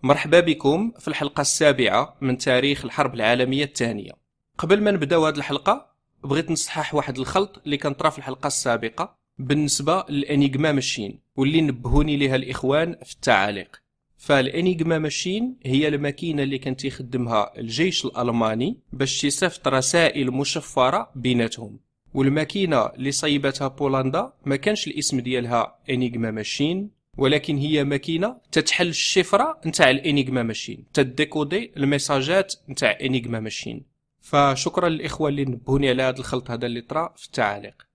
مرحبا بكم في الحلقة السابعة من تاريخ الحرب العالمية الثانية. قبل ما نبداو هذه الحلقة بغيت نصحح واحد الخلط اللي كان طرا في الحلقة السابقة بالنسبة للانيغما ماشين واللي نبهوني ليها الإخوان في التعاليق. فالانيغما ماشين هي الماكينة اللي كان تيخدمها الجيش الألماني باش تصيفط رسائل مشفرة بيناتهم، والماكينة اللي صيبتها بولندا ما كانش الاسم ديالها انيغما ماشين، ولكن هي ماكينه تتحل الشفره نتاع الانيغما ماشين، تديكودي الميساجات نتاع انيغما ماشين. فشكرا للاخوه اللي نبهوني على هذا الخلط هذا اللي طرا في التعاليق.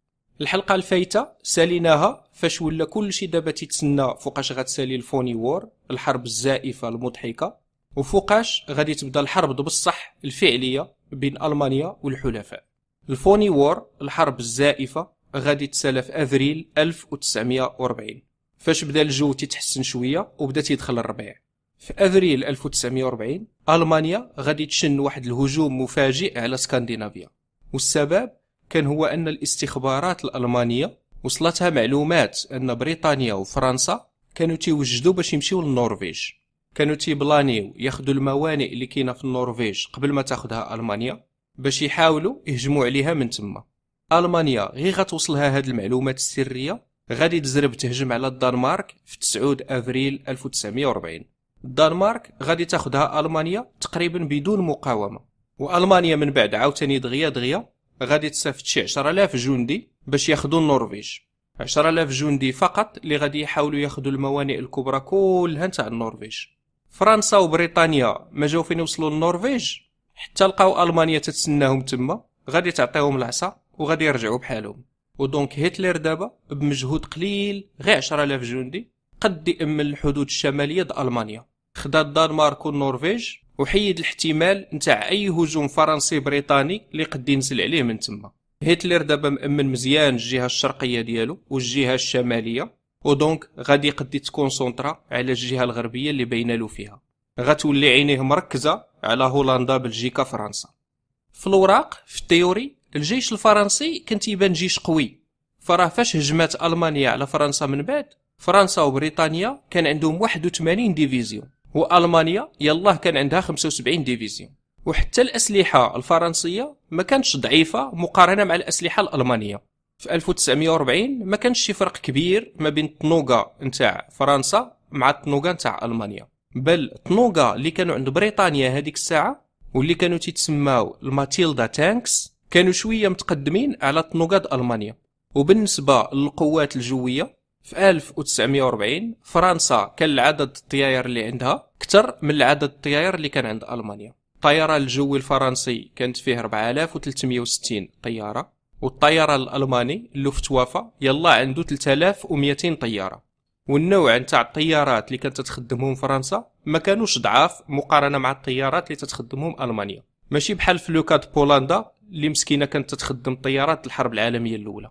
الحلقه الفايته ساليناها فاش ولا كل شيء دابا تيتسنى فوقاش غتسالي الفوني وور، الحرب الزائفه المضحكه، وفوقاش غادي تبدا الحرب بصح الفعليه بين المانيا والحلفاء. الفوني وور، الحرب الزائفه، غادي تسالى في افريل 1940 فاش بدا الجو تيتحسن شويه وبدا تيدخل الربيع. في افريل 1940 المانيا غادي تشن واحد الهجوم مفاجئ على اسكندنافيا، والسبب كان هو ان الاستخبارات الالمانيه وصلتها معلومات ان بريطانيا وفرنسا كانوا تيوجدوا باش يمشيو للنرويج. كانوا تيبلانيو ياخذوا الموانئ اللي كاينه في النرويج قبل ما تاخذها المانيا باش يحاولوا يهجموا عليها من تما. المانيا غير غتوصلها هاد المعلومات السريه غادي تزرب تهجم على الدنمارك في 9 افريل 1940. الدنمارك غادي تاخذها المانيا تقريبا بدون مقاومه، والمانيا من بعد عاوتاني دغيا غادي تصيفط شي 10000 جندي باش ياخذوا النرويج. 10000 جندي فقط اللي غادي يحاولوا ياخذوا الموانئ الكبرى كلها نتاع النرويج. فرنسا وبريطانيا ما جاو فين يوصلوا للنرويج حتى لقاو المانيا تتسناهم تما، غادي تعطيهم العصا وغادي يرجعوا بحالهم. ودونك هتلر دابا بمجهود قليل غير 10000 جندي قد يأمن الحدود الشماليه د المانيا، خدا الدنمارك والنرويج وحيد الاحتمال نتاع اي هجوم فرنسي بريطاني اللي قد ينزل عليه من تما. هتلر دابا مأمن مزيان الجهه الشرقيه ديالو والجهه الشماليه، ودونك غادي يقد يتكونسونطرا على الجهه الغربيه اللي باينه له فيها. غتولي عينيه مركزه على هولندا، بلجيكا، فرنسا. في الوراق في التيوري الجيش الفرنسي كان تيبان جيش قوي، فراه فاش هجمات المانيا على فرنسا من بعد، فرنسا وبريطانيا كان عندهم 81 ديفيزيون والمانيا يلاه كان عندها 75 ديفيزيون. وحتى الاسلحه الفرنسيه ما كانتش ضعيفه مقارنه مع الاسلحه الالمانيه. في 1940 ما كانش شي فرق كبير ما بين الطنوقه نتاع فرنسا مع الطنوقه نتاع المانيا، بل الطنوقه اللي كانوا عند بريطانيا هذيك الساعه واللي كانوا تيتسماو الماتيلدا تانكس كانوا شويه متقدمين على طنوقات المانيا. وبالنسبه للقوات الجويه في 1940 فرنسا كان العدد الطياير اللي عندها اكثر من العدد الطياير اللي كان عند المانيا. الطيران الجوي الفرنسي كانت فيه 4360 طياره، والطيران الالماني اللوفتوافا يلا عنده 3200 طياره. والنوع نتاع الطيارات اللي كانت تخدمهم فرنسا ما كانوش ضعاف مقارنه مع الطيارات اللي تتخدمهم المانيا، ماشي بحال في لوكاد بولندا اللي مسكينه كانت تتخدم طيارات الحرب العالميه الاولى.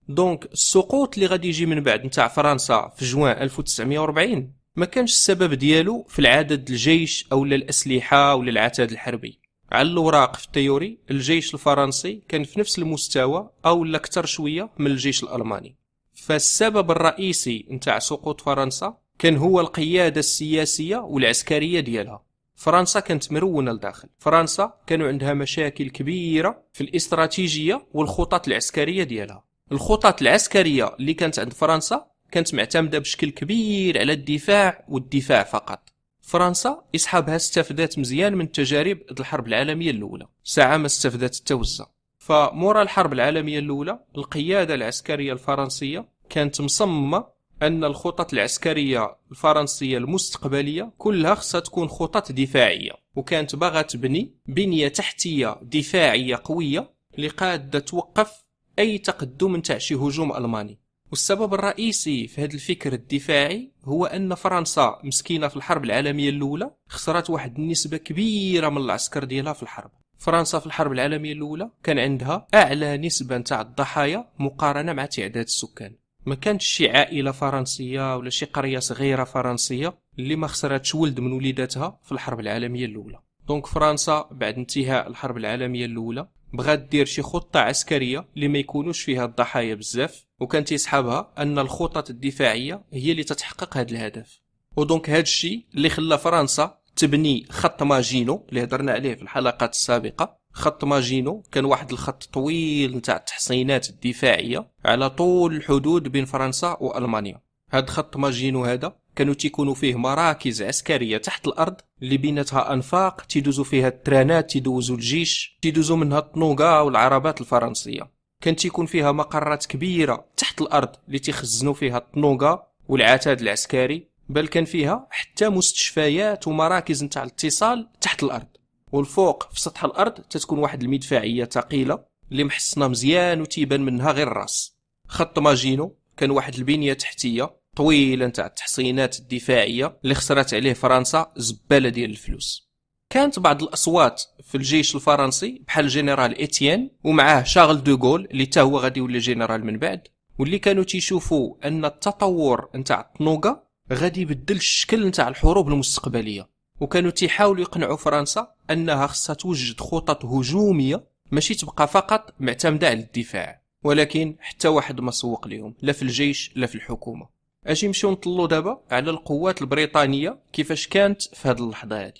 دونك السقوط اللي غادي يجي من بعد نتاع فرنسا في جوان 1940 ما كانش السبب ديالو في العدد الجيش او الاسلحه ولا العتاد الحربي. على الوراق في التيوري الجيش الفرنسي كان في نفس المستوى او لا اكثر شويه من الجيش الالماني. فالسبب الرئيسي نتاع سقوط فرنسا كان هو القياده السياسيه والعسكريه ديالها. فرنسا كانت مرونه لداخل، فرنسا كانوا عندها مشاكل كبيره في الاستراتيجيه والخطط العسكريه ديالها. الخطط العسكريه اللي كانت عند فرنسا كانت معتمده بشكل كبير على الدفاع والدفاع فقط. فرنسا يصحابها استفادت مزيان من تجارب الحرب العالميه الاولى، ساعه ما استفادت التوزع. فمورا الحرب العالميه الاولى القياده العسكريه الفرنسيه كانت مصممه ان الخطط العسكريه الفرنسيه المستقبليه كلها خصها تكون خطط دفاعيه، وكانت باغا تبني بنيه تحتيه دفاعيه قويه اللي قاده توقف اي تقدم نتاع شي هجوم الماني. والسبب الرئيسي في هذا الفكر الدفاعي هو ان فرنسا مسكينه في الحرب العالميه الاولى خسرت واحد النسبه كبيره من العسكر ديالها في الحرب. فرنسا في الحرب العالميه الاولى كان عندها اعلى نسبه نتاع الضحايا مقارنه مع تعداد السكان. ما كانتش شي عائله فرنسيه ولا شي قريه صغيره فرنسيه اللي ما خسرتش ولد من وليداتها في الحرب العالميه الاولى. دونك فرنسا بعد انتهاء الحرب العالميه الاولى بغات دير شي خطه عسكريه اللي ما يكونوش فيها الضحايا بزاف، وكان تيسحبها ان الخطط الدفاعيه هي اللي تتحقق هذا الهدف. ودونك هذا الشيء اللي خلى فرنسا تبني خط ماجينو اللي هضرنا عليه في الحلقات السابقة. خط ماجينو كان واحد الخط طويل نتاع التحصينات الدفاعية على طول الحدود بين فرنسا وألمانيا. هاد خط ماجينو هذا كانوا تيكونوا فيه مراكز عسكرية تحت الأرض اللي بيناتها أنفاق تيدوزوا فيها الترانات، تيدوزوا الجيش، تيدوزوا منها الطنوقة والعربات الفرنسية. كان تيكون فيها مقرات كبيرة تحت الأرض اللي تيخزنوا فيها الطنوقة والعتاد العسكري، بل كان فيها حتى مستشفيات ومراكز نتاع الاتصال تحت الأرض. والفوق في سطح الأرض تتكون واحد المدفعية ثقيلة اللي محصنة مزيان وتيبان منها غير الراس. خط ماجينو كان واحد البنية تحتية طويلة نتاع التحصينات الدفاعية اللي خسرت عليه فرنسا زبالة ديال الفلوس. كانت بعض الأصوات في الجيش الفرنسي بحال الجنرال إتيان ومعاه شارل دوغول اللي تا هو غادي يولي جنرال من بعد، واللي كانوا تيشوفوا أن التطور نتاع الطنوقة غادي يبدل الشكل نتاع الحروب المستقبلية، وكانوا تيحاولوا يقنعوا فرنسا أنها خصها توجد خطط هجومية ماشي تبقى فقط معتمدة على الدفاع. ولكن حتى واحد ما سوق لهم لا في الجيش لا في الحكومة. اجي نمشيو نطلوا دابا على القوات البريطانية كيفاش كانت في هذه اللحظة هذه.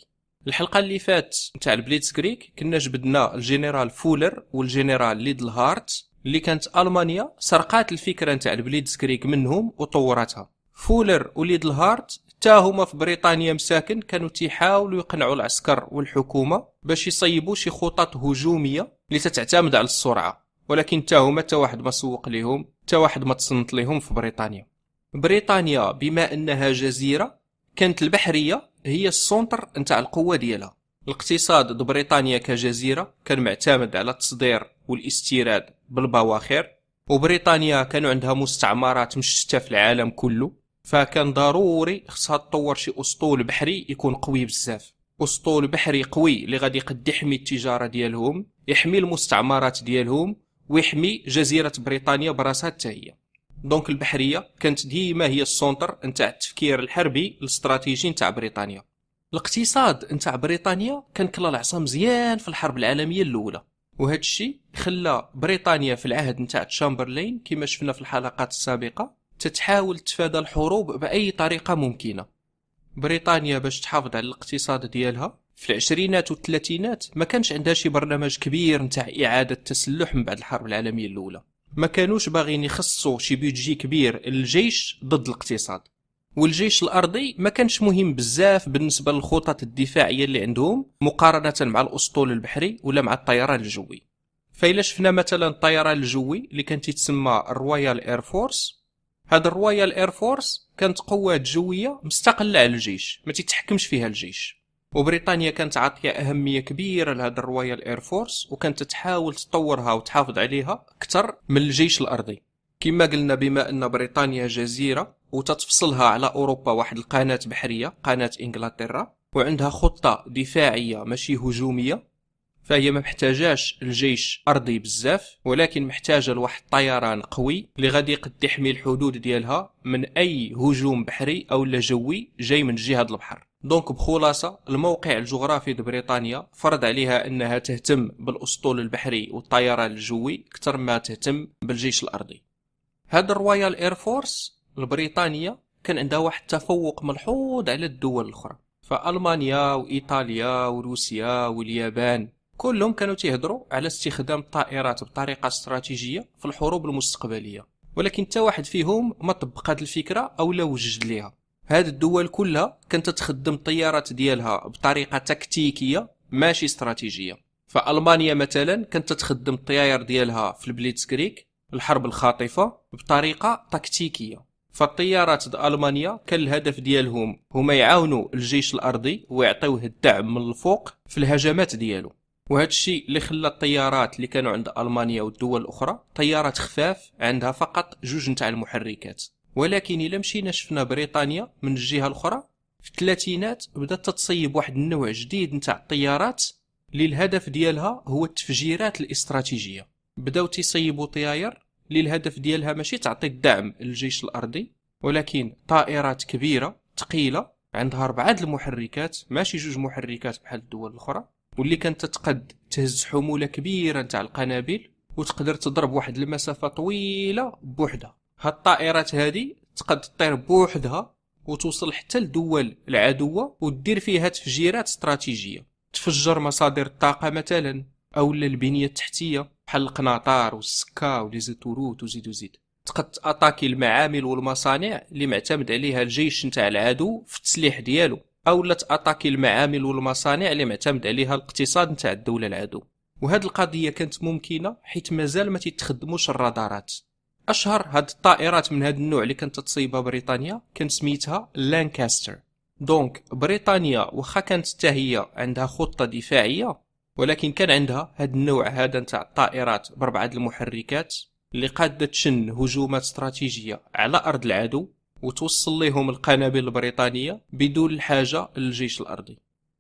الحلقة اللي فات نتاع البليتسكريك كنا جبدنا الجنرال فولر والجنرال ليدل هارت اللي كانت ألمانيا سرقات الفكرة نتاع البليتسكريك منهم وطورتها. فولر وليدل هارت تا هما في بريطانيا مساكن كانوا تيحاولوا يقنعوا العسكر والحكومة باش يصيبوا شي خطط هجومية اللي تتعتمد على السرعة، ولكن تا هما تا واحد ما سوق ليهم، تا واحد ما تصنت ليهم في بريطانيا. بريطانيا بما انها جزيرة كانت البحرية هي السونتر نتاع القوة ديالها. الاقتصاد د بريطانيا كجزيرة كان معتمد على التصدير والاستيراد بالبواخر، وبريطانيا كانوا عندها مستعمرات مشتتة في العالم كله، فكان ضروري خصها تطور شي اسطول بحري يكون قوي بزاف. اسطول بحري قوي اللي غادي يقد يحمي التجارة ديالهم، يحمي المستعمرات ديالهم، ويحمي جزيرة بريطانيا براسها حتى هي. دونك البحرية كانت ديما هي السونتر نتاع التفكير الحربي الاستراتيجي نتاع بريطانيا. الاقتصاد نتاع بريطانيا كان كلا العصا مزيان في الحرب العالمية الأولى، وهذا الشيء خلى بريطانيا في العهد نتاع تشامبرلين كما شفنا في الحلقات السابقة تتحاول تتفادى الحروب بأي طريقة ممكنة. بريطانيا باش تحافظ على الاقتصاد ديالها في العشرينات والثلاثينات ما كانش عندها شي برنامج كبير نتاع إعادة تسلح من بعد الحرب العالمية الأولى. ما كانوش باغيين يخصوا شي بيدجي كبير للجيش ضد الاقتصاد، والجيش الأرضي ما كانش مهم بزاف بالنسبة للخطط الدفاعية اللي عندهم مقارنة مع الأسطول البحري ولا مع الطيران الجوي. فإلا شفنا مثلا الطيران الجوي اللي كانت تسمى الرويال اير فورس، هذا الرويال اير فورس كانت قوات جوية مستقلة على الجيش ما تتحكمش فيها الجيش، وبريطانيا كانت عاطيه أهمية كبيرة لهذا الرويال اير فورس وكانت تحاول تطورها وتحافظ عليها أكثر من الجيش الأرضي. كما قلنا بما أن بريطانيا جزيرة وتتفصلها على أوروبا واحد القناة بحرية، قناة إنجلترا، وعندها خطة دفاعية ماشي هجومية، فهي ما محتاجاش الجيش أرضي بزاف، ولكن محتاجة لواحد طيران قوي اللي غادي يقد يحمي الحدود ديالها من أي هجوم بحري أو جوي جاي من جهة البحر. دونك بخلاصة الموقع الجغرافي لبريطانيا فرض عليها أنها تهتم بالأسطول البحري والطيران الجوي أكثر ما تهتم بالجيش الأرضي. هذا الرويال اير فورس البريطانية كان عندها واحد التفوق ملحوظ على الدول الأخرى، فألمانيا وإيطاليا وروسيا واليابان كلهم كانوا تيهضروا على استخدام الطائرات بطريقة استراتيجية في الحروب المستقبلية، ولكن حتى واحد فيهم ما طبق هذه الفكرة أو لا وجد ليها. هذه الدول كلها كانت تخدم الطيارات ديالها بطريقة تكتيكية ماشي استراتيجية. فألمانيا مثلا كانت تخدم الطيار ديالها في البليتسكريك الحرب الخاطفة بطريقة تكتيكية. فالطيارات د ألمانيا كان الهدف ديالهم هما يعاونوا الجيش الأرضي ويعطيوه الدعم من الفوق في الهجمات ديالو، وهذا الشيء اللي خلى الطيارات اللي كانوا عند ألمانيا والدول الأخرى طيارات خفاف عندها فقط 2 نتاع المحركات. ولكن إلا مشينا شفنا بريطانيا من الجهة الأخرى في الثلاثينات بدأت تتصيب واحد النوع جديد نتاع الطيارات اللي الهدف ديالها هو التفجيرات الاستراتيجية. بداو تيصيبوا طيار اللي الهدف ديالها ماشي تعطي الدعم للجيش الأرضي، ولكن طائرات كبيرة ثقيلة عندها 4 المحركات ماشي 2 محركات بحال الدول الأخرى، واللي كانت تقد تهز حمولة كبيرة نتاع القنابل وتقدر تضرب واحد المسافة طويلة بوحدها. هاد الطائرات هذه تقد تطير بوحدها وتوصل حتى لدول العدوة ودير فيها تفجيرات استراتيجية، تفجر مصادر الطاقة مثلا أو البنية التحتية بحال القناطار والسكا وليزيتوروت وزيد. تقد تأتاكي المعامل والمصانع اللي معتمد عليها الجيش نتاع العدو في التسليح ديالو، أو لا تأتاكي المعامل والمصانع اللي معتمد عليها الاقتصاد نتاع الدولة العدو. وهاد القضية كانت ممكنة حيت مازال ما تتخدموش الرادارات. اشهر هاد الطائرات من هاد النوع اللي كانت تصيبها بريطانيا كان سميتها لانكاستر. دونك بريطانيا واخا كانت حتى هي عندها خطة دفاعية، ولكن كان عندها هاد النوع هذا نتاع الطائرات ب4 المحركات اللي قادة تشن هجومات استراتيجية على ارض العدو وتوصل لهم القنابل البريطانية بدون الحاجة للجيش الارضي.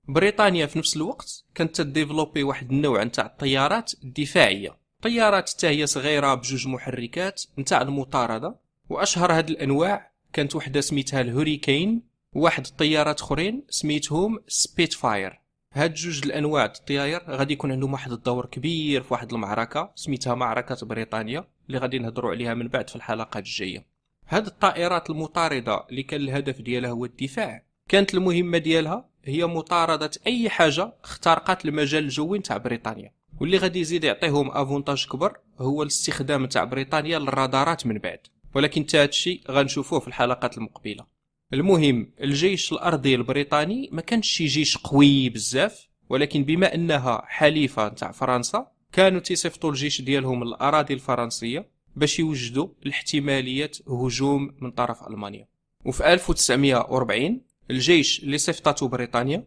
بريطانيا في نفس الوقت كانت تديفلوبي واحد النوع نتاع الطيارات الدفاعية، طيارات حتى هي صغيرة بجوج محركات نتاع المطاردة. واشهر هاد الانواع كانت وحده سميتها الهوريكين، وواحد الطيارات اخرين سميتهم سبيت فاير. هاد جوج الانواع الطيار غادي يكون عندهم واحد الدور كبير في واحد المعركة سميتها معركة بريطانيا اللي غادي نهضروا عليها من بعد في الحلقات الجاية. هاد الطائرات المطاردة اللي كان الهدف ديالها هو الدفاع، كانت المهمة ديالها هي مطاردة اي حاجة اخترقت المجال الجوي نتاع بريطانيا، واللي غادي يزيد يعطيهم افونتاج كبر هو الاستخدام تاع بريطانيا للرادارات من بعد، ولكن حتى هادشي غنشوفوه في الحلقات المقبله. المهم الجيش الارضي البريطاني ما كانش شي جيش قوي بزاف، ولكن بما انها حليفه تاع فرنسا كانوا تيصيفطوا الجيش ديالهم للاراضي الفرنسيه باش يوجدوا لاحتماليه هجوم من طرف المانيا. وفي 1940 الجيش اللي صيفطته بريطانيا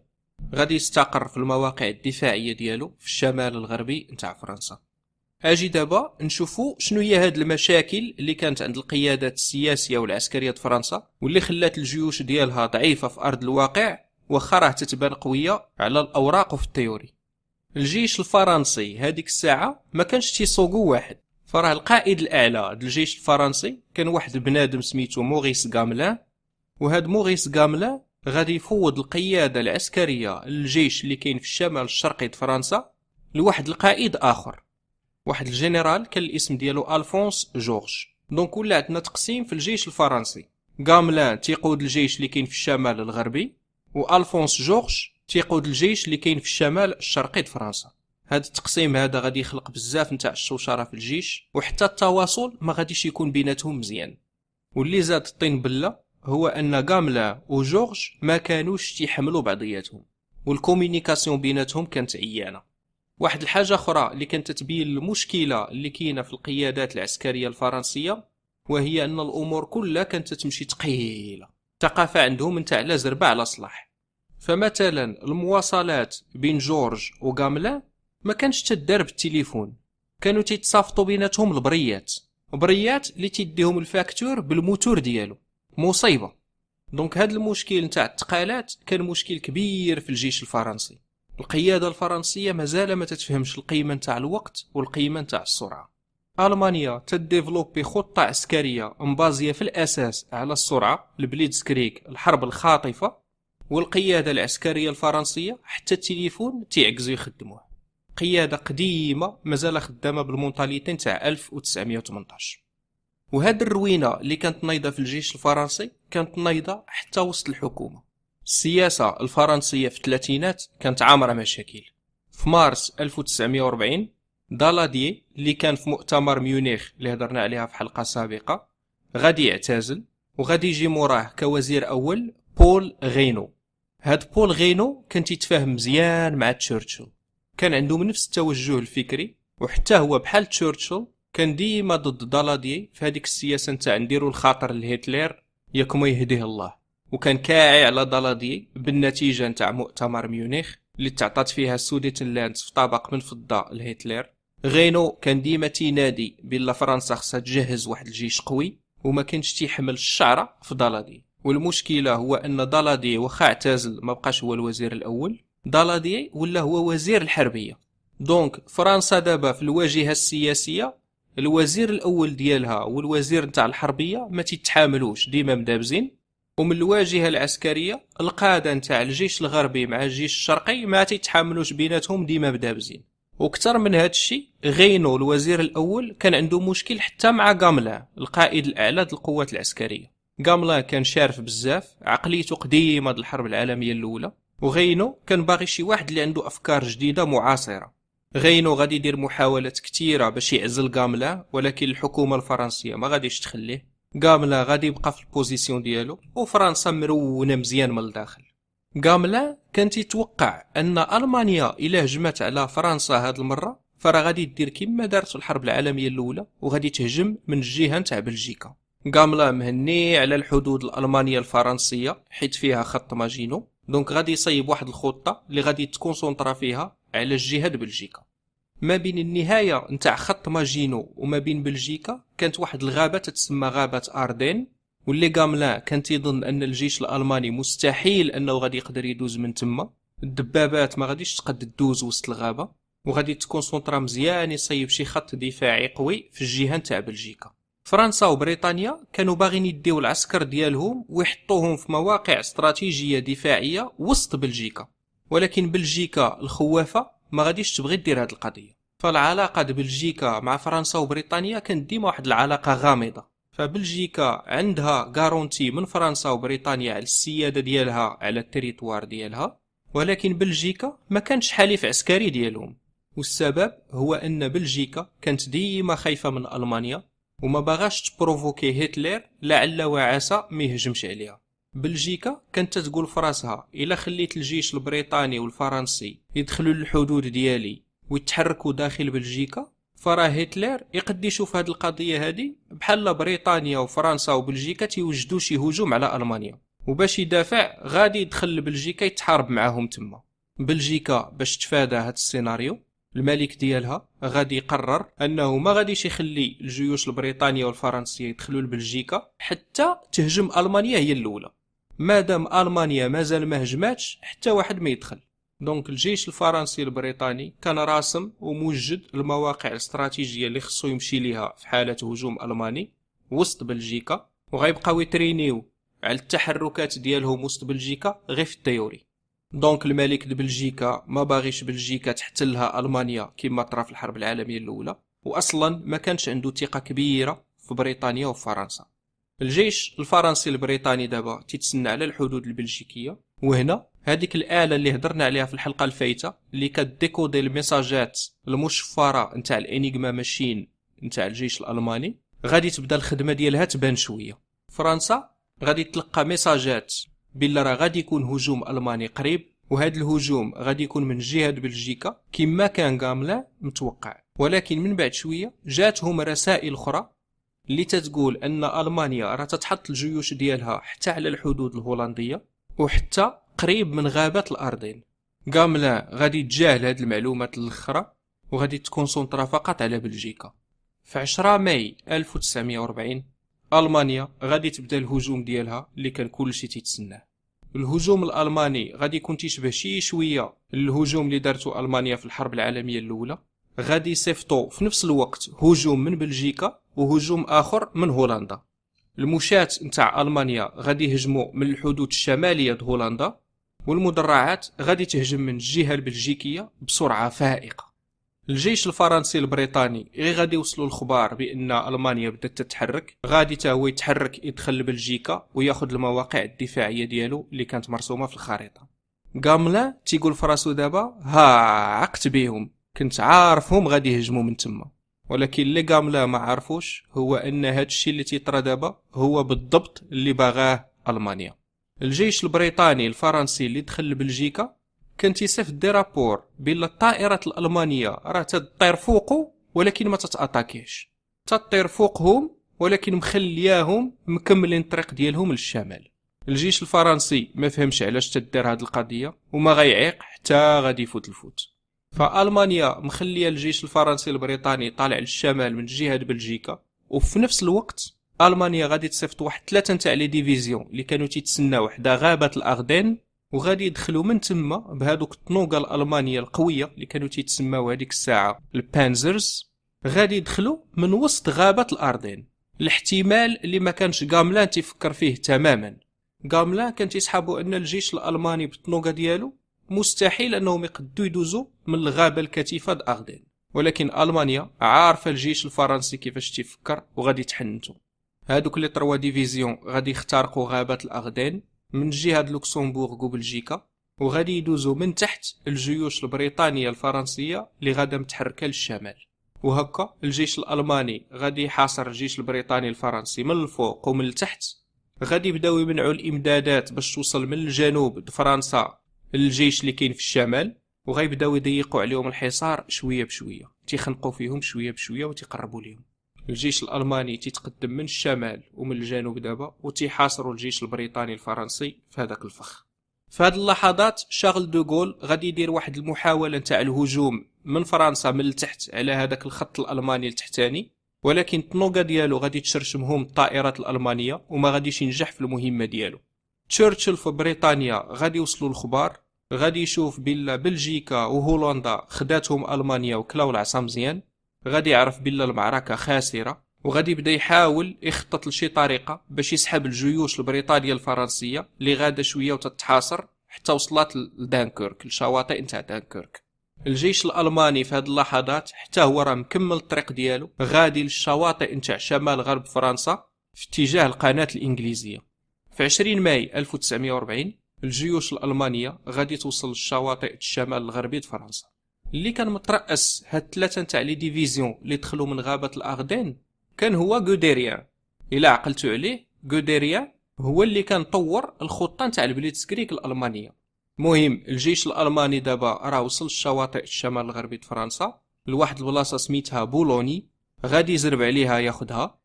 غادي يستقر في المواقع الدفاعية ديالو في الشمال الغربي نتاع فرنسا. اجي دابا نشوفوا شنو هي هاد المشاكل اللي كانت عند القيادات السياسية والعسكرية فرنسا واللي خلات الجيوش ديالها ضعيفة في ارض الواقع واخا راه تتبان قوية على الاوراق وفي التيوري. الجيش الفرنسي هذيك الساعة ما كانش تيسوقو واحد، فراه القائد الاعلى للجيش الفرنسي كان واحد بنادم سميتو موريس غاملان. وهاد موريس غاملان غادي يفوض القيادة العسكرية للجيش اللي كاين في الشمال الشرقي د فرنسا لواحد القائد آخر، واحد الجنرال كان الاسم ديالو ألفونس جورج. دونك ولا عندنا تقسيم في الجيش الفرنسي، غاملان تيقود الجيش اللي كاين في الشمال الغربي، وألفونس جورج تيقود الجيش اللي كاين في الشمال الشرقي د فرنسا. هاد التقسيم هذا غادي يخلق بزاف نتاع الشوشرة في الجيش، وحتى التواصل ما غاديش يكون بيناتهم مزيان. واللي زاد الطين بلة هو ان غاملا وجورج ما كانوش تيحملوا بعضياتهم، والكومينيكاسيون بيناتهم كانت عيانه. واحد الحاجه اخرى اللي كانت تبين المشكله اللي كاينه في القيادات العسكريه الفرنسيه وهي ان الامور كلها كانت تمشي ثقيله، الثقافه عندهم نتاع لا زربه على صلاح. فمثلا المواصلات بين جورج وغاملا ما كانش تدار بالتليفون، كانوا تيتصافطوا بيناتهم البريات اللي تيديهم الفاكتور بالموتور ديالو، مصيبه. دونك هذا المشكل نتاع التقالات كان مشكل كبير في الجيش الفرنسي. القياده الفرنسيه مازال ما تتفهمش القيمه نتاع الوقت والقيمه نتاع السرعه. المانيا تديفلوبي خطه عسكريه مبازيه في الاساس على السرعه، البليتزكريغ، الحرب الخاطفه. والقياده العسكريه الفرنسيه حتى التليفون تيعجزوا يخدموه، قياده قديمه مازال خدامه بالمونطاليتي نتاع 1918. وهاد الروينة اللي كانت نايضة في الجيش الفرنسي كانت نايضة حتى وسط الحكومة. السياسة الفرنسية في الثلاثينات كانت عامرة مشاكل. في مارس 1940 دالاديي اللي كان في مؤتمر ميونخ اللي هضرنا عليها في حلقة سابقة غادي يعتزل، وغادي يجي موراه كوزير أول بول غينو. هاد بول غينو كان يتفاهم مزيان مع تشرشل، كان عندهم نفس التوجه الفكري، وحتى هو بحال تشرشل كان ديما ضد دالاديي في هذيك السياسه نتاع نديروا الخاطر لهتلر ياك ما يهديه الله. وكان كاعي على دالاديي بالنتيجه نتاع مؤتمر ميونخ اللي تعطات فيها السوديتنلاند في طبق من فضه لهتلر. غينو كان ديما تينادي بلا فرنسا خصها تجهز واحد الجيش قوي، وما كانش تيحمل الشعره في دالاديي. والمشكله هو ان دالاديي واخا اعتزل ما بقاش هو الوزير الاول، دالاديي ولا هو وزير الحربيه. دونك فرنسا دابا في الواجهه السياسيه الوزير الاول ديالها والوزير نتاع الحربيه ما تيتحاملوش، ديما مدابزين. ومن الواجهه العسكريه القاده نتاع الجيش الغربي مع الجيش الشرقي ما تيتحاملوش بيناتهم، ديما مدابزين. وكثر من هذا الشيء غينو الوزير الاول كان عنده مشكل حتى مع غاملا القائد الاعلى للقوات العسكريه. غاملان كان شارف بزاف، عقليته قديمه د الحرب العالميه الاولى، وغينو كان باغي شي واحد اللي عنده افكار جديده معاصره. غينو غادي يدير محاولات كثيره باش يعزل غاملان، ولكن الحكومه الفرنسيه ما غاديش تخليه. غاملان غادي يبقى في البوزيسيون ديالو، وفرنسا مرونه مزيان من الداخل. غاملان كان تيتوقع ان المانيا الا هجمت على فرنسا هاد المره فراه غادي دير كما دارت في الحرب العالميه الاولى، وغادي تهجم من الجهه نتاع بلجيكا. غاملان مهني على الحدود الالمانيه الفرنسيه حيت فيها خط ماجينو، دونك غادي يصيب واحد الخطه اللي غادي تكونسونطرا فيها على الجهه د بلجيكا. ما بين النهايه نتاع خط ماجينو وما بين بلجيكا كانت واحد الغابه تتسمى غابه اردين، واللي غاملان كان تيظن ان الجيش الالماني مستحيل انه غادي يقدر يدوز من تما، الدبابات ما غاديش تقد تدوز وسط الغابه، وغادي تكونسونطرا مزيان يصيب شي خط دفاعي قوي في الجهه نتاع بلجيكا. فرنسا وبريطانيا كانوا باغيين يديو العسكر ديالهم ويحطوهم في مواقع استراتيجيه دفاعيه وسط بلجيكا، ولكن بلجيكا الخوافه ما غاديش تبغي دير هاد القضيه. فالعلاقه د بلجيكا مع فرنسا وبريطانيا كانت ديما واحد العلاقه غامضه. فبلجيكا عندها غارونتي من فرنسا وبريطانيا على السياده ديالها على التريتوار ديالها، ولكن بلجيكا ما كانش حليف عسكري ديالهم. والسبب هو ان بلجيكا كانت ديما خايفه من المانيا وما باغاش تبروفوكي هتلر لعل وعسى ما يهجمش عليها. بلجيكا كانت تقول فراسها الا خليت الجيش البريطاني والفرنسي يدخلوا للحدود ديالي ويتحركوا داخل بلجيكا، فراه هتلر يقد يشوف هذه القضيه هذه بحال بريطانيا وفرنسا وبلجيكا تيوجدوا شي هجوم على المانيا، وباش يدافع غادي يدخل لبلجيكا يتحارب معاهم تما. بلجيكا باش تفادى هذا السيناريو الملك ديالها غادي يقرر انه ما غاديش يخلي الجيوش البريطانيه والفرنسيه يدخلوا لبلجيكا حتى تهجم المانيا هي الاولى. مادام المانيا مازال ما هجماتش حتى واحد ما يدخل. دونك الجيش الفرنسي البريطاني كان راسم وموجد المواقع الاستراتيجيه اللي خصو يمشي ليها في حاله هجوم الماني وسط بلجيكا، وغيبقاو يترينيو على التحركات ديالهم وسط بلجيكا غير في التيوري. دونك الملك د بلجيكا ما باغيش بلجيكا تحتلها المانيا كما طرا في الحرب العالميه الاولى، واصلا ما كانش عنده ثقه كبيره في بريطانيا وفرنسا. الجيش الفرنسي البريطاني دابا تيتسنى على الحدود البلجيكيه، وهنا هذيك الاله اللي هضرنا عليها في الحلقه الفايته اللي كديكودي الميساجات المشفره نتاع الانيغما ماشين نتاع الجيش الالماني غادي تبدا الخدمه ديالها تبان شويه. فرنسا غادي تلقى ميساجات بلا راه غادي يكون هجوم الماني قريب، وهذا الهجوم غادي يكون من جهه بلجيكا كما كان غاملان متوقع. ولكن من بعد شويه جاتهم رسائل اخرى اللي تتقول ان المانيا راه تتحط الجيوش ديالها حتى على الحدود الهولنديه وحتى قريب من غابه الاردن. غاملان غادي يتجاهل هذه المعلومات الاخرى وغادي تكونسونطرا فقط على بلجيكا. في 10 ماي 1940 ألمانيا غادي تبدا الهجوم ديالها اللي كان كلشي تيتسناه. الهجوم الألماني غادي يكون تيشبه شي شوية الهجوم اللي دارته ألمانيا في الحرب العالمية الأولى، غادي يصيفطوا في نفس الوقت هجوم من بلجيكا وهجوم آخر من هولندا. المشاة نتاع ألمانيا غادي يهجموا من الحدود الشمالية د هولندا، والمدرعات غادي تهجم من الجهة البلجيكية بسرعة فائقة. الجيش الفرنسي البريطاني غير غادي يوصلوا الخبار بان المانيا بدات تتحرك، غادي تا هو يتحرك يدخل لبلجيكا وياخذ المواقع الدفاعيه ديالو اللي كانت مرسومه في الخريطه. غاملان تيقول فراسو دابا ها عقت بهم، كنت عارفهم غادي يهجموا من تما. ولكن اللي غاملان ما عارفوش هو ان هذا الشيء اللي تيطرى دابا هو بالضبط اللي باغاه المانيا. الجيش البريطاني الفرنسي اللي دخل لبلجيكا كان تيصيفط دي رابور بلا الطائرات الالمانيه راه تطير فوقو ولكن ما تتاتاكيش، تطير فوقهم ولكن مخلياهم مكملين الطريق ديالهم للشمال. الجيش الفرنسي ما فهمش علاش تدير هذه القضيه وما غيعيق حتى غادي يفوت الفوت. فالمانيا مخليه الجيش الفرنسي البريطاني طالع للشمال من جهه بلجيكا، وفي نفس الوقت المانيا غادي تصيفط واحد 3 نتاع لي ديفيزيون اللي كانوا تيتسناو حدا غابه الاردن، وغادي يدخلوا من تما بهذوك الطنوقه الالمانيه القويه اللي كانوا تيتسماو هذيك الساعه البانزرز، غادي يدخلوا من وسط غابه الاردن. الاحتمال اللي ما كانش غاملان تيفكر فيه تماما. غاملان كان تيسحبوا ان الجيش الالماني بالطنوقه ديالو مستحيل انهم يقدروا يدوزوا من الغابه الكثيفه د اردن، ولكن المانيا عارفه الجيش الفرنسي كيفاش تيفكر وغادي تحنتو. هادوك لي 3 ديفيزيون غادي يخترقوا غابات الاغدين من جهه لوكسمبورغ وبلجيكا، وغادي يدوزوا من تحت الجيوش البريطانيه الفرنسيه اللي غادا متحركه للشمال. وهكا الجيش الالماني غادي يحاصر الجيش البريطاني الفرنسي من الفوق ومن التحت. غادي يبداو يمنعوا الامدادات باش توصل من الجنوب لفرنسا للجيش اللي كاين في الشمال، وغيبداو يضيقوا عليهم الحصار شويه بشويه، تيخنقوا فيهم شويه بشويه وتيقربوا ليهم. الجيش الالماني تيتقدم من الشمال ومن الجنوب دابا، وتيحاصروا الجيش البريطاني الفرنسي في هذاك الفخ. في هذه اللحظات شارل دوغول غادي يدير واحد المحاوله نتاع الهجوم من فرنسا من التحت على هذاك الخط الالماني التحتاني، ولكن الطنوقه ديالو غادي تشرشمهم الطائرات الالمانيه وما غاديش ينجح في المهمه ديالو. تشرشل في بريطانيا غادي يوصلوا الخبار، غادي يشوف بلا بلجيكا وهولندا خداتهم المانيا وكلاو العصا مزيان، غادي يعرف بلا المعركه خاسره، وغادي يبدا يحاول يخطط لشي طريقه باش يسحب الجيوش البريطانيه الفرنسيه اللي غاده شويه وتتحاصر حتى وصلت لدانكيرك، الشواطئ نتاع دانكيرك. الجيش الالماني في هذه اللحظات حتى هو راه مكمل الطريق ديالو، غادي للشواطئ نتاع شمال غرب فرنسا في اتجاه القناه الانجليزيه. في 20 ماي 1940 الجيوش الالمانيه غادي توصل للشواطئ الشمال الغربي د فرنسا. اللي كان مترأس هاد 3 نتاع لي ديفيزيون اللي دخلوا من غابه الاغدين كان هو غوديريان. الا عقلتوا عليه، غوديريان هو اللي كان طور الخطه نتاع البليتسكريك الالمانيه. مهم الجيش الالماني دابا راه وصل للشواطئ الشمال الغربي د فرنسا لواحد البلاصه سميتها بولوني، غادي يزرب عليها ياخدها،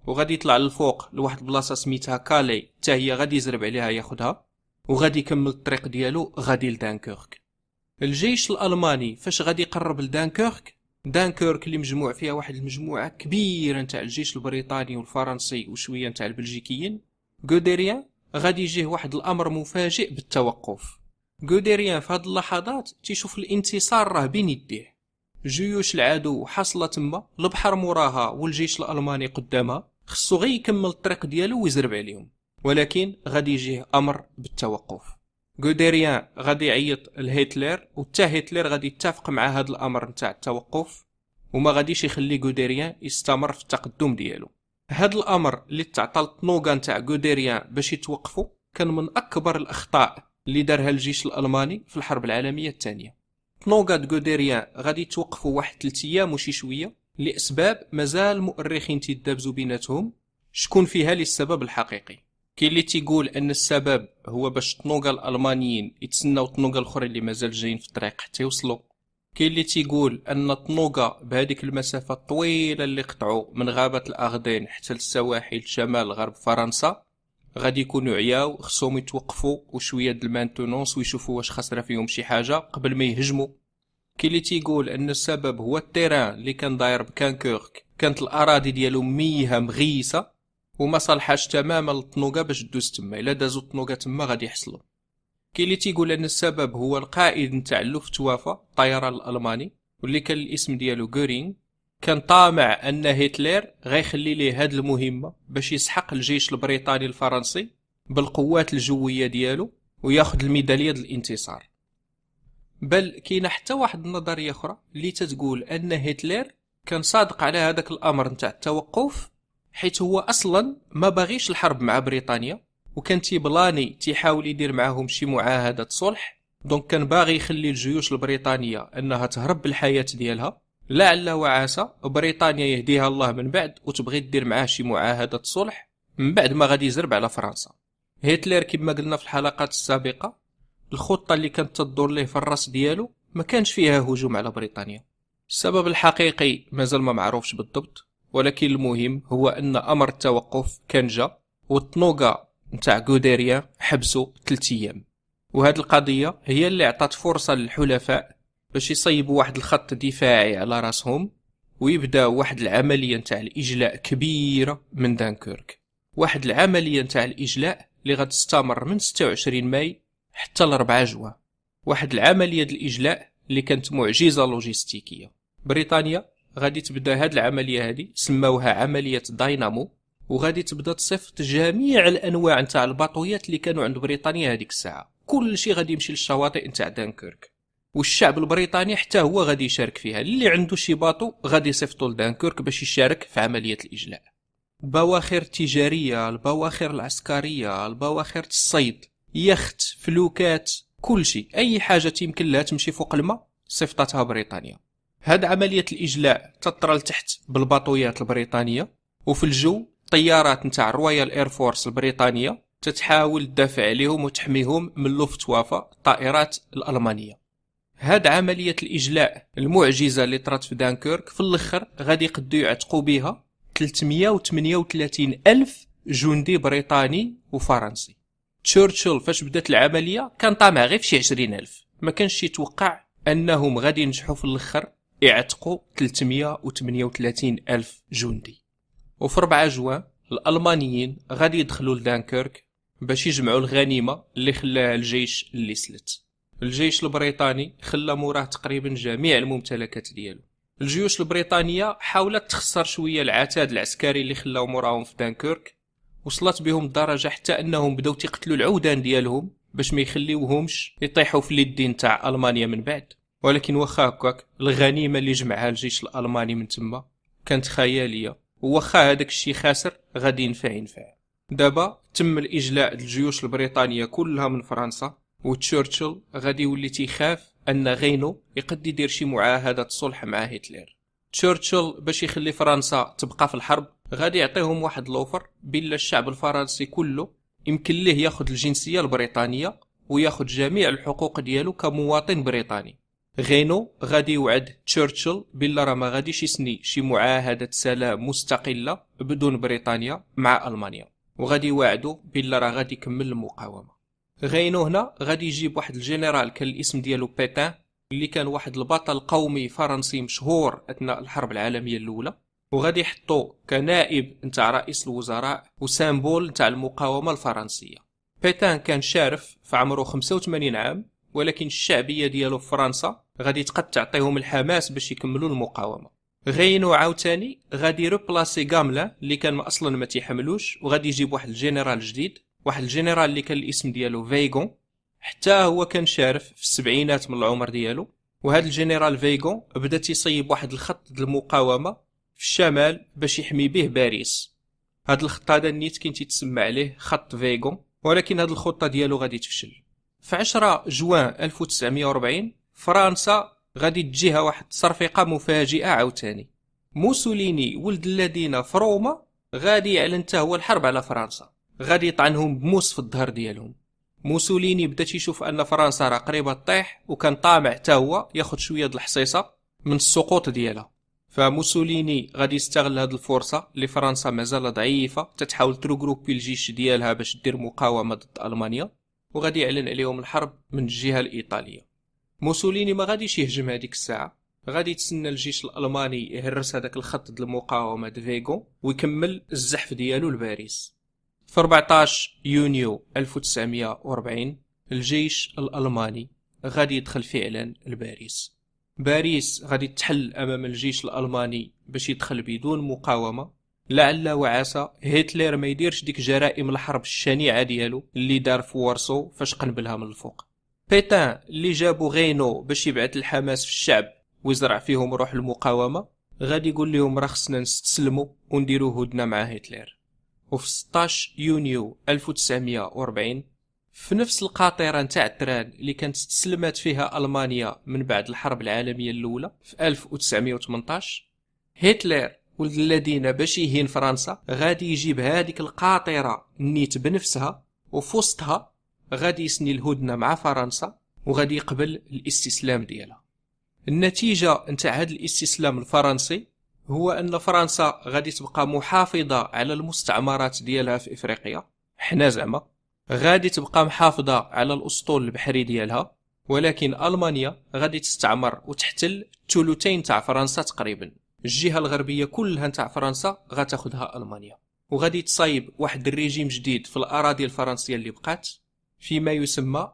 وغادي يطلع للفوق لواحد البلاصه سميتها كالي حتى هي غادي يزرب عليها ياخدها، وغادي يكمل الطريق ديالو غادي لدانكيرك. الجيش الالماني فاش غادي يقرب لدانكيرك، دانكيرك اللي مجموع فيها واحد المجموعه كبيره نتاع الجيش البريطاني والفرنسي وشويه نتاع البلجيكيين، غوديريان غادي يجيه واحد الامر مفاجئ بالتوقف. غوديريان في هاد اللحظات تيشوف الانتصار راه بين يديه، جيوش العدو حاصله تما، البحر موراها والجيش الالماني قدامها، خصو غير يكمل الطريق ديالو ويزرب عليهم، ولكن غادي يجيه امر بالتوقف. غوديريان غادي يعيط لهتلر، وتا هتلر غادي يتفق مع هذا الامر نتاع التوقف، وما غاديش يخلي غوديريان يستمر في التقدم ديالو. هذا الامر اللي تعطى الطنوقه نتاع غوديريان باش يتوقفوا كان من اكبر الاخطاء اللي دارها الجيش الالماني في الحرب العالميه الثانيه. طنوقه غوديريان غادي يتوقفوا واحد 3 ايام وشي شويه لاسباب مازال مؤرخين تيدابزوا بيناتهم شكون فيها للسبب الحقيقي. كاين اللي تيقول ان السبب هو باش الطنوقه الالمانيين يتسناو الطنوقه الاخرين اللي مازال جايين في الطريق حتى يوصلوا. كاين اللي تيقول ان الطنوقه بهذيك المسافه الطويله اللي قطعوا من غابه الاغدين حتى للسواحل شمال غرب فرنسا غادي يكونوا عياو، خصهم يتوقفوا وشويه د المانتونونس ويشوفوا واش خسره فيهم شي حاجه قبل ما يهجموا. كاين اللي تيقول ان السبب هو التيران اللي كان داير بكانكيرك، كانت الاراضي ديالو ميهه مغيسه وما صالحاش تماما للطنوقه باش دوز تما، الا دازو الطنوقه تما غادي يحصلوا. كاين اللي تيقول ان السبب هو القائد نتاع اللوفتوافه الطيران الالماني واللي كان الاسم ديالو غورينغ، كان طامع ان هتلر غيخلي ليه هاد المهمه باش يسحق الجيش البريطاني الفرنسي بالقوات الجويه ديالو وياخذ الميداليه ديال الانتصار. بل كاينه حتى واحد النظريه اخرى اللي تتقول ان هتلر كان صادق على هذاك الامر نتاع التوقف، حيث هو اصلا ما باغيش الحرب مع بريطانيا، وكان تيبلاني تيحاول يدير معاهم شي معاهده صلح. دونك كان باغي يخلي الجيوش البريطانيه انها تهرب بالحياه ديالها، لعل وعسى بريطانيا يهديها الله من بعد وتبغي تدير معاه شي معاهده صلح من بعد ما غادي يزرب على فرنسا. هتلر كما قلنا في الحلقات السابقه، الخطه اللي كانت تدور ليه في الراس ديالو ما كانش فيها هجوم على بريطانيا. السبب الحقيقي مازال ما معروفش بالضبط، ولكن المهم هو ان امر التوقف كان جا، والطنوقه نتاع غوديريان حبسوا 3 ايام. وهذه القضيه هي اللي عطات فرصه للحلفاء باش يصيبوا واحد الخط دفاعي على راسهم ويبداو واحد العمليه نتاع الاجلاء كبيره من دانكيرك. واحد العمليه نتاع الاجلاء اللي غتستمر من 26 ماي حتى ل 4 جوان. واحد العمليه ديال الاجلاء اللي كانت معجزه لوجستيكيه. بريطانيا غادي تبدا هاد العمليه هذه سماوها عمليه داينامو، وغادي تبدا تصيفط جميع الانواع نتاع الباطويات اللي كانوا عند بريطانيا هذيك الساعه، كل شيء غادي يمشي للشواطئ نتاع دانكيرك، والشعب البريطاني حتى هو غادي يشارك فيها. اللي عنده شي باطو غادي يصيفطوا لدانكيرك باش يشارك في عمليه الاجلاء. بواخر تجارية، البواخر العسكرية، البواخر الصيد، يخت، فلوكات، كل شيء، أي حاجة يمكن لها تمشي فوق الماء صيفطتها بريطانيا. هاد عملية الإجلاء تطرى لتحت بالباطويات البريطانية، وفي الجو طيارات نتاع الرويال اير فورس البريطانية تتحاول تدافع عليهم وتحميهم من لوفتوافا الطائرات الألمانية. هاد عملية الإجلاء المعجزة اللي طرات في دانكيرك في الأخر غادي يقدو يعتقوا بها 338 ألف جندي بريطاني وفرنسي. تشرشل فاش بدات العملية كان طامع غير في شي 20 ألف، ما كانش يتوقع أنهم غادي ينجحوا في الأخر يعتقوا 338 ألف جندي. وفي 4 جوان الألمانيين غادي يدخلوا لدانكيرك باش يجمعوا الغنيمة اللي خلاها الجيش اللي سلت. الجيش البريطاني خلى موراه تقريبا جميع الممتلكات ديالو. الجيوش البريطانية حاولت تخسر شوية العتاد العسكري اللي خلاو موراهم في دانكيرك، وصلت بهم الدرجة حتى أنهم بداو تقتلوا العودان ديالهم باش ما يخليوهمش يطيحوا في اليدين تاع ألمانيا من بعد. ولكن واخا هكاك الغنيمة اللي جمعها الجيش الألماني من تما كانت خيالية، وواخا هذاك الشيء خاسر غادي ينفع. دابا تم الإجلاء الجيوش البريطانية كلها من فرنسا، وتشرشل غادي يولي تيخاف أن غينو يقد يدير شي معاهدة صلح مع هتلر. تشرشل باش يخلي فرنسا تبقى في الحرب غادي يعطيهم واحد لوفر بلا الشعب الفرنسي كله يمكن ليه ياخد الجنسية البريطانية وياخد جميع الحقوق ديالو كمواطن بريطاني. غينو غادي يوعد تشرشل بلا راه ما غاديش يسني شي معاهدة سلام مستقلة بدون بريطانيا مع ألمانيا، وغادي يوعدو بلا راه غادي يكمل المقاومة. غينو هنا غادي يجيب واحد الجنرال كان الاسم ديالو بيتان، اللي كان واحد البطل قومي فرنسي مشهور اثناء الحرب العالميه الاولى، وغادي يحطو كنائب نتاع رئيس الوزراء وسامبول نتاع المقاومه الفرنسيه. بيتان كان شارف في عمره 85 عام، ولكن الشعبيه ديالو في فرنسا غادي تقد تعطيهم الحماس باش يكملوا المقاومه. غينو عاوتاني غادي يربلاسي غاملان اللي كان اصلا ما تيحملوش، وغادي يجيب واحد الجنرال جديد، واحد الجنرال اللي كان الاسم ديالو فيغون، حتى هو كان شارف في السبعينات من العمر ديالو. وهذا الجنرال فيغون بدا تيصيب واحد الخط د المقاومه في الشمال باش يحمي به باريس. هذا الخط هذا نيت كاين تيتسمى عليه خط فيغون، ولكن هذه الخطه ديالو غادي تفشل. في 10 جوان 1940 فرنسا غادي تجيها واحد التصرفيقه مفاجئه عاوتاني. موسوليني ولد الذين في روما غادي يعلن حتى هو الحرب على فرنسا، غادي يطعنهم بموس في الظهر ديالهم. موسوليني بدا تيشوف ان فرنسا راه قريبه تطيح، وكان طامع حتى هو ياخذ شويه د الحصيصه من السقوط ديالها. فموسوليني غادي يستغل هذه الفرصه اللي فرنسا مازال ضعيفه تتحاول تروغروبي الجيش ديالها باش دير مقاومه ضد المانيا، وغادي يعلن عليهم الحرب من الجهه الايطاليه. موسوليني ما غاديش يهجم هذيك الساعه، غادي يتسنى الجيش الالماني يهرس هذاك الخط د المقاومه د فيغون ويكمل الزحف ديالو لباريس. في 14 يونيو 1940 الجيش الألماني غادي يدخل فعلا لباريس. باريس غادي تحل أمام الجيش الألماني باش يدخل بدون مقاومة، لعل وعسى هتلر ما يديرش ديك جرائم الحرب الشنيعة ديالو اللي دار في وارسو فاش قنبلها من الفوق. بيتان اللي جابو غينو باش يبعث الحماس في الشعب ويزرع فيهم روح المقاومة غادي يقول لهم راه خصنا نستسلموا ونديروا هدنة مع هتلر. وفي 16 يونيو 1940 في نفس القاطرة نتاع التران اللي كانت استسلمت فيها ألمانيا من بعد الحرب العالمية الأولى في 1918، هتلر ولد الذين باش يهين فرنسا غادي يجيب هذيك القاطرة نيت بنفسها، وفي وسطها غادي يسني الهدنة مع فرنسا وغادي يقبل الاستسلام ديالها. النتيجة نتاع هذا الاستسلام الفرنسي هو أن فرنسا غادي تبقى محافظة على المستعمرات ديالها في إفريقيا، حنا زعما غادي تبقى محافظة على الأسطول البحري ديالها، ولكن ألمانيا غادي تستعمر وتحتل ثلثين تاع فرنسا تقريبا. الجهة الغربية كلها تاع فرنسا غتاخدها ألمانيا، وغادي تصايب واحد الريجيم جديد في الأراضي الفرنسية اللي بقات فيما يسمى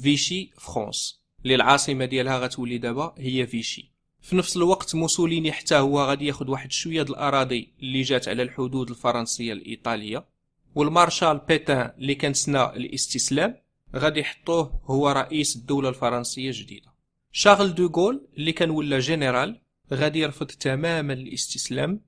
فيشي فرانس، اللي العاصمة ديالها غتولي دابا هي فيشي. في نفس الوقت موسوليني حتى هو غادي ياخد واحد شويه د الاراضي اللي جات على الحدود الفرنسيه الايطاليه، والمارشال بيتان اللي كان سنا الاستسلام غادي يحطوه هو رئيس الدوله الفرنسيه الجديده. شارل دوغول اللي كان ولا جنرال غادي يرفض تماما الاستسلام،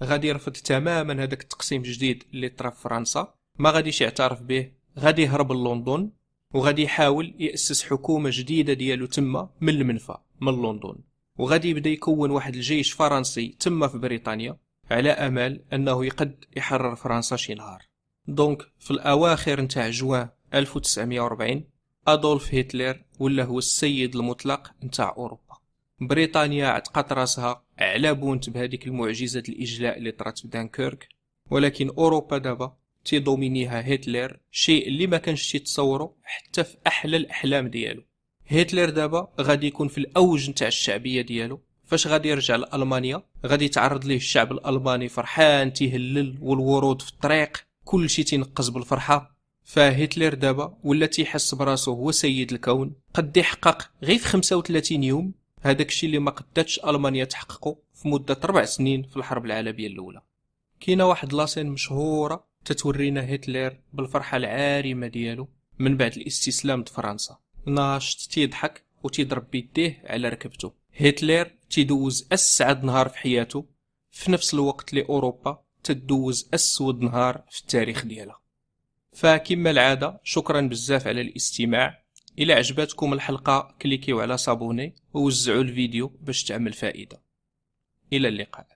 غادي يرفض تماما هذاك التقسيم الجديد اللي طرا في فرنسا، ما غاديش يعترف به، غادي يهرب للندن وغادي يحاول يأسس حكومة جديدة ديالو تما من المنفى من لندن، وغادي يبدا يكون واحد الجيش فرنسي تما في بريطانيا على امل انه يقد يحرر فرنسا شي نهار. دونك في الاواخر نتاع جوان 1940 ادولف هتلر ولا هو السيد المطلق نتاع اوروبا. بريطانيا عتقات راسها على بونت بهذيك المعجزة الاجلاء اللي طرات في دانكيرك، ولكن اوروبا دابا تيدومينيها هتلر، شيء اللي ما كانش تيتصورو حتى في احلى الاحلام ديالو. هتلر دابا غادي يكون في الاوج نتاع الشعبيه ديالو، فاش غادي يرجع لألمانيا غادي يتعرض ليه الشعب الألماني فرحان تيهلل والورود في الطريق، كل شيء تينقز بالفرحة. فهتلر دابا ولا تيحس براسو هو سيد الكون، قد يحقق غير في 35 يوم هذاك الشيء اللي ما قداتش ألمانيا تحققه في مدة 4 سنين في الحرب العالمية الأولى. كاينه واحد لاسين مشهورة تتورينا هتلر بالفرحة العارمة ديالو من بعد الاستسلام لفرنسا، ناشط تيضحك وتيضرب بيديه على ركبته. هتلر تيدوز أسعد نهار في حياته في نفس الوقت اللي أوروبا تدوز أسود نهار في التاريخ ديالها. فكما العادة شكرا بزاف على الاستماع. إلى عجبتكم الحلقة كليكيو على صابوني ووزعوا الفيديو باش تعمل فائدة. إلى اللقاء.